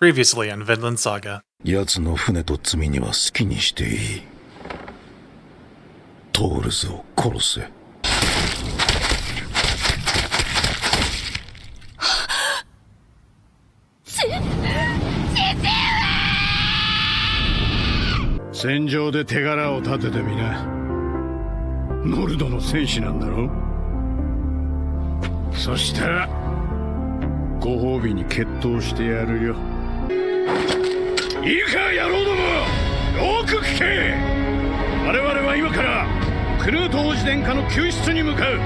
Previously on Vinland Saga. 奴の船と罪には好きにしていい。トールズを殺せ。戦場で手柄を立ててみな。ノルドの戦士なんだろ。そしたらご褒美に決闘してやるよ。いいか野郎ども、よく聞け。我々は今からクルート王子殿下の救出に向かう。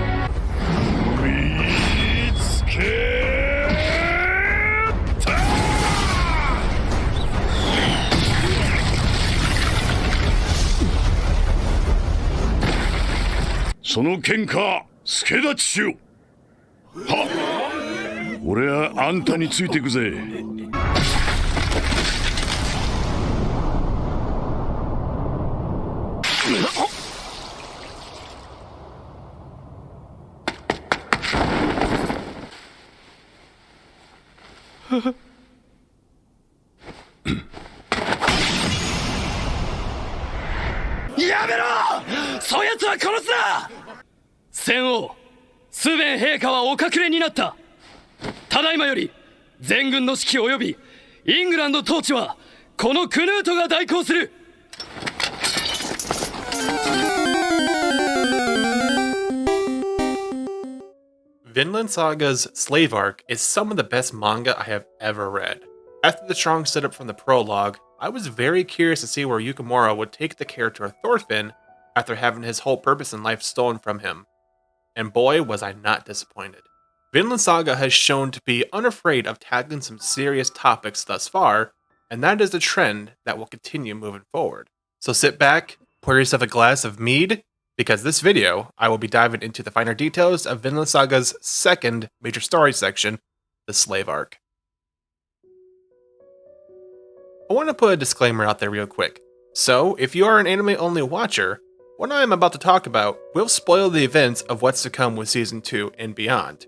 見つけた。その剣か助立ちしよう。はっ、俺はあんたについていくぜ。やめろ！そやつは殺すな！戦王スヴェン陛下はお隠れになった。ただいまより全軍の指揮及びイングランド統治はこのクヌートが代行する。Vinland Saga's slave arc is some of the best manga I have ever read. After the strong setup from the prologue, I was very curious to see where Yukimura would take the character of Thorfinn after having his whole purpose in life stolen from him. And boy, was I not disappointed. Vinland Saga has shown to be unafraid of tackling some serious topics thus far, and that is a trend that will continue moving forward. So sit back, pour yourself a glass of mead, because this video, I will be diving into the finer details of Vinland Saga's second major story section, the slave arc. I want to put a disclaimer out there real quick. So, if you are an anime-only watcher, what I am about to talk about will spoil the events of what's to come with Season 2 and beyond.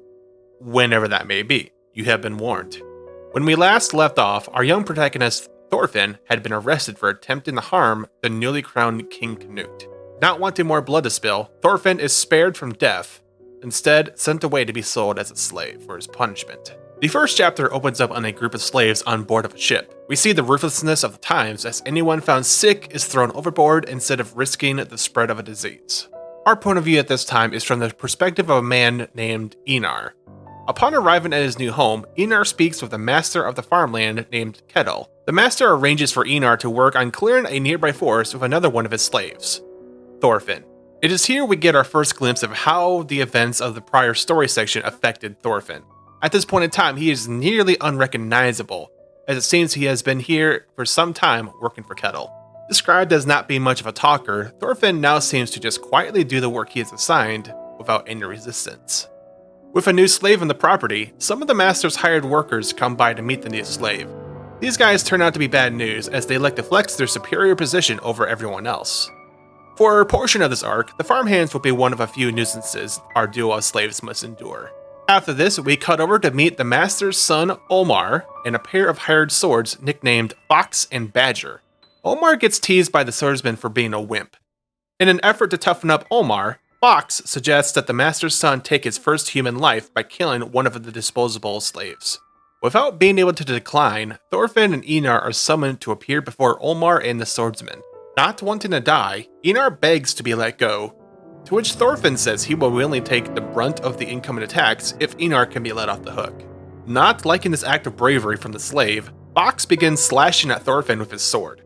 Whenever that may be, you have been warned. When we last left off, our young protagonist, Thorfinn, had been arrested for attempting to harm the newly crowned King Canute. Not wanting more blood to spill, Thorfinn is spared from death, instead sent away to be sold as a slave for his punishment. The first chapter opens up on a group of slaves on board of a ship. We see the ruthlessness of the times as anyone found sick is thrown overboard instead of risking the spread of a disease. Our point of view at this time is from the perspective of a man named Einar. Upon arriving at his new home, Einar speaks with the master of the farmland named Kettle. The master arranges for Einar to work on clearing a nearby forest with another one of his slaves, Thorfinn. It is here we get our first glimpse of how the events of the prior story section affected Thorfinn. At this point in time, he is nearly unrecognizable, as it seems he has been here for some time working for Kettle. Described as not being much of a talker, Thorfinn now seems to just quietly do the work he is assigned without any resistance. With a new slave on the property, some of the master's hired workers come by to meet the new slave. These guys turn out to be bad news, as they like to flex their superior position over everyone else. For a portion of this arc, the farmhands will be one of a few nuisances our duo of slaves must endure. After this, we cut over to meet the master's son, Omar, and a pair of hired swords nicknamed Fox and Badger. Omar gets teased by the swordsman for being a wimp. In an effort to toughen up Omar, Fox suggests that the master's son take his first human life by killing one of the disposable slaves. Without being able to decline, Thorfinn and Einar are summoned to appear before Omar and the swordsman. Not wanting to die, Einar begs to be let go, to which Thorfinn says he will willingly take the brunt of the incoming attacks if Einar can be let off the hook. Not liking this act of bravery from the slave, Fox begins slashing at Thorfinn with his sword.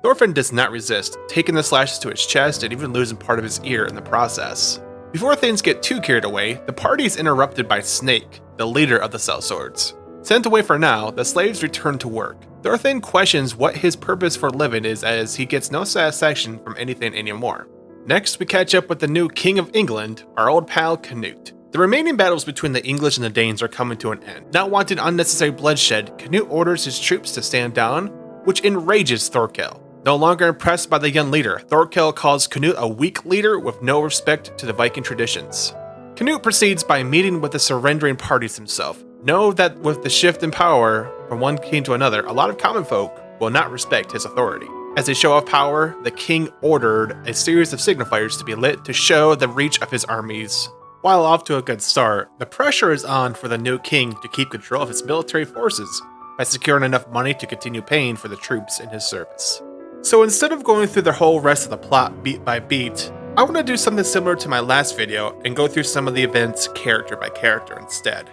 Thorfinn does not resist, taking the slashes to his chest and even losing part of his ear in the process. Before things get too carried away, the party is interrupted by Snake, the leader of the sellswords. Sent away for now, the slaves return to work. Thorfinn questions what his purpose for living is, as he gets no satisfaction from anything anymore. Next, we catch up with the new King of England, our old pal Canute. The remaining battles between the English and the Danes are coming to an end. Not wanting unnecessary bloodshed, Canute orders his troops to stand down, which enrages Thorkel. No longer impressed by the young leader, Thorkel calls Canute a weak leader with no respect to the Viking traditions. Canute proceeds by meeting with the surrendering parties himself. Know that with the shift in power, from one king to another, a lot of common folk will not respect his authority. As a show of power, the king ordered a series of signifiers to be lit to show the reach of his armies. While off to a good start, the pressure is on for the new king to keep control of his military forces by securing enough money to continue paying for the troops in his service. So instead of going through the whole rest of the plot beat by beat, I want to do something similar to my last video and go through some of the events character by character instead.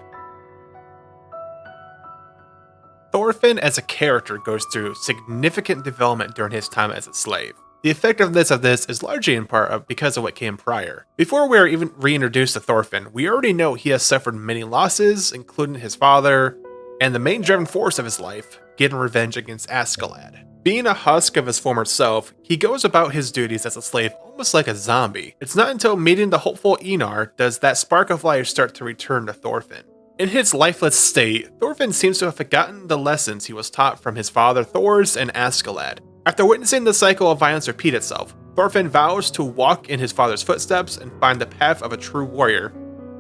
Thorfinn as a character goes through significant development during his time as a slave. The effectiveness of this is largely in part because of what came prior. Before we are even reintroduced to Thorfinn, we already know he has suffered many losses, including his father, and the main driving force of his life, getting revenge against Askeladd. Being a husk of his former self, he goes about his duties as a slave almost like a zombie. It's not until meeting the hopeful Einar does that spark of life start to return to Thorfinn. In his lifeless state, Thorfinn seems to have forgotten the lessons he was taught from his father Thors and Askeladd. After witnessing the cycle of violence repeat itself, Thorfinn vows to walk in his father's footsteps and find the path of a true warrior,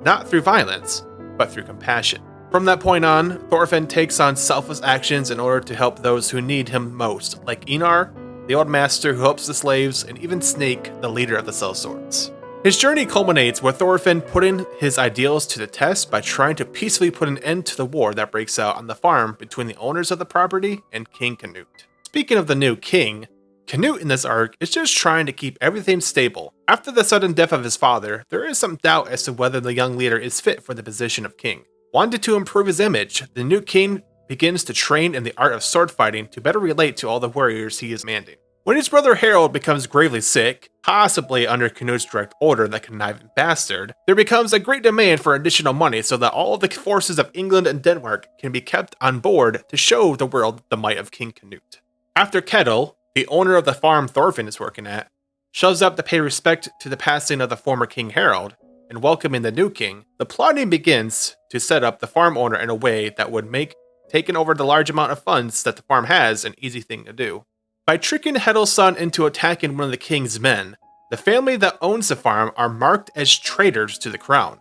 not through violence, but through compassion. From that point on, Thorfinn takes on selfless actions in order to help those who need him most, like Einar, the old master who helps the slaves, and even Snake, the leader of the sellswords. His journey culminates with Thorfinn putting his ideals to the test by trying to peacefully put an end to the war that breaks out on the farm between the owners of the property and King Canute. Speaking of the new king, Canute in this arc is just trying to keep everything stable. After the sudden death of his father, there is some doubt as to whether the young leader is fit for the position of king. Wanting to improve his image, the new king begins to train in the art of sword fighting to better relate to all the warriors he is commanding. When his brother Harold becomes gravely sick, possibly under Canute's direct order, the conniving bastard, there becomes a great demand for additional money so that all of the forces of England and Denmark can be kept on board to show the world the might of King Canute. After Kettle, the owner of the farm Thorfinn is working at, shows up to pay respect to the passing of the former King Harold, and welcoming the new king, the plotting begins to set up the farm owner in a way that would make taking over the large amount of funds that the farm has an easy thing to do. By tricking Heddle's son into attacking one of the king's men, the family that owns the farm are marked as traitors to the crown.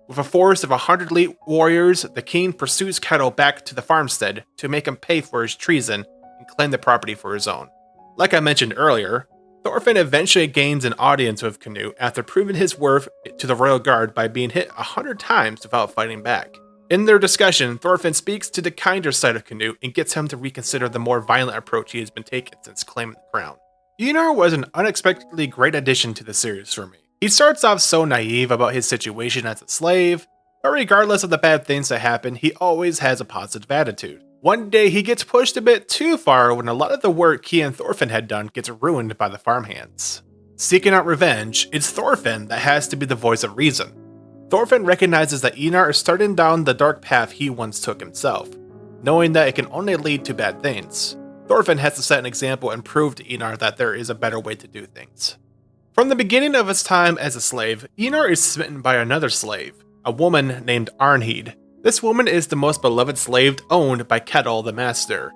With a force of 100 elite warriors, the king pursues Kettle back to the farmstead to make him pay for his treason and claim the property for his own. Like I mentioned earlier, Thorfinn eventually gains an audience with Canute after proving his worth to the royal guard by being hit 100 times without fighting back. In their discussion, Thorfinn speaks to the kinder side of Canute and gets him to reconsider the more violent approach he has been taking since claiming the crown. Einar was an unexpectedly great addition to the series for me. He starts off so naive about his situation as a slave, but regardless of the bad things that happen, he always has a positive attitude. One day he gets pushed a bit too far when a lot of the work he and Thorfinn had done gets ruined by the farmhands. Seeking out revenge, it's Thorfinn that has to be the voice of reason. Thorfinn recognizes that Einar is starting down the dark path he once took himself, knowing that it can only lead to bad things. Thorfinn has to set an example and prove to Einar that there is a better way to do things. From the beginning of his time as a slave, Einar is smitten by another slave, a woman named Arnheid. This woman is the most beloved slave owned by Kettle the master.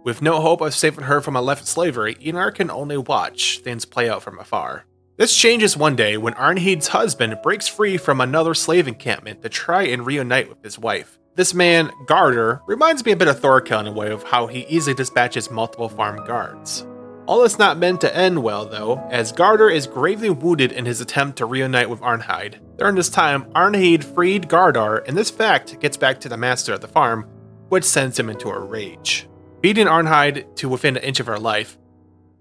With no hope of saving her from a life of slavery, Einar can only watch things play out from afar. This changes one day when Arnheid's husband breaks free from another slave encampment to try and reunite with his wife. This man, Garder, reminds me a bit of LootingKyle in a way of how he easily dispatches multiple farm guards. All is not meant to end well though, as Garder is gravely wounded in his attempt to reunite with Arnheid. During this time, Arnheid freed Gardar, and this fact gets back to the master of the farm, which sends him into a rage. Beating Arnheid to within an inch of her life,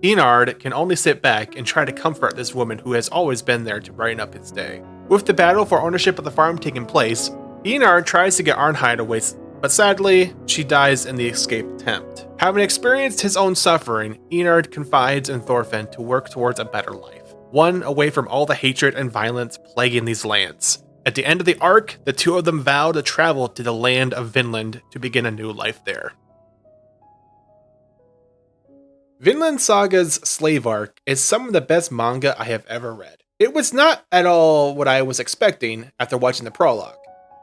Einar can only sit back and try to comfort this woman who has always been there to brighten up his day. With the battle for ownership of the farm taking place, Einar tries to get Arnheid away, but sadly, she dies in the escape attempt. Having experienced his own suffering, Einar confides in Thorfinn to work towards a better life, one away from all the hatred and violence plaguing these lands. At the end of the arc, the two of them vow to travel to the land of Vinland to begin a new life there. Vinland Saga's Slave Arc is some of the best manga I have ever read. It was not at all what I was expecting after watching the prologue,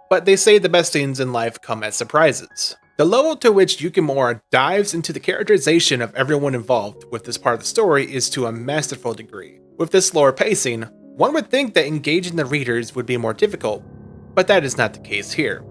but they say the best things in life come as surprises. The level to which Yukimura dives into the characterization of everyone involved with this part of the story is to a masterful degree. With this slower pacing, one would think that engaging the readers would be more difficult, but that is not the case here.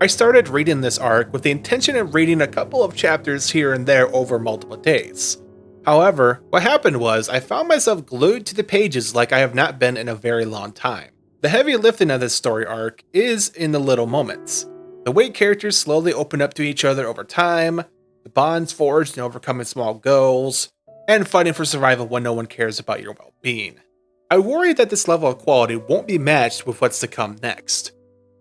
I started reading this arc with the intention of reading a couple of chapters here and there over multiple days. However, what happened was I found myself glued to the pages like I have not been in a very long time. The heavy lifting of this story arc is in the little moments. The way characters slowly open up to each other over time, the bonds forged in overcoming small goals, and fighting for survival when no one cares about your well-being. I worry that this level of quality won't be matched with what's to come next,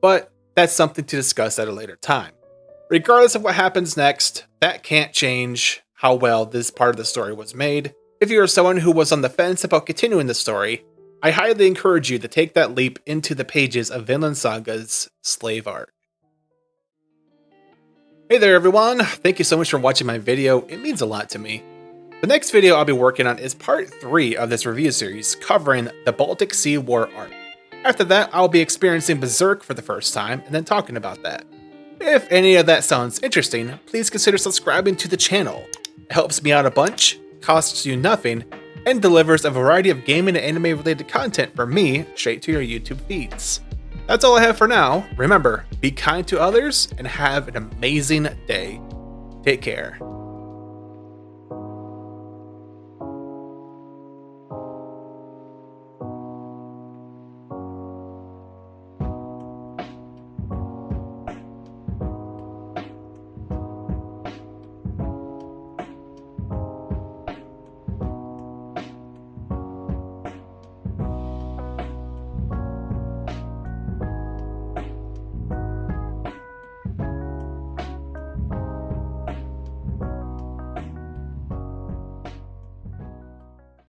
but that's something to discuss at a later time. Regardless of what happens next, that can't change how well this part of the story was made. If you are someone who was on the fence about continuing the story, I highly encourage you to take that leap into the pages of Vinland Saga's Slave arc. Hey there everyone, thank you so much for watching my video, it means a lot to me. The next video I'll be working on is part 3 of this review series covering the Baltic Sea War arc. After that, I'll be experiencing Berserk for the first time and then talking about that. If any of that sounds interesting, please consider subscribing to the channel. It helps me out a bunch, costs you nothing, and delivers a variety of gaming and anime related content from me straight to your YouTube feeds. That's all I have for now. Remember, be kind to others and have an amazing day. Take care.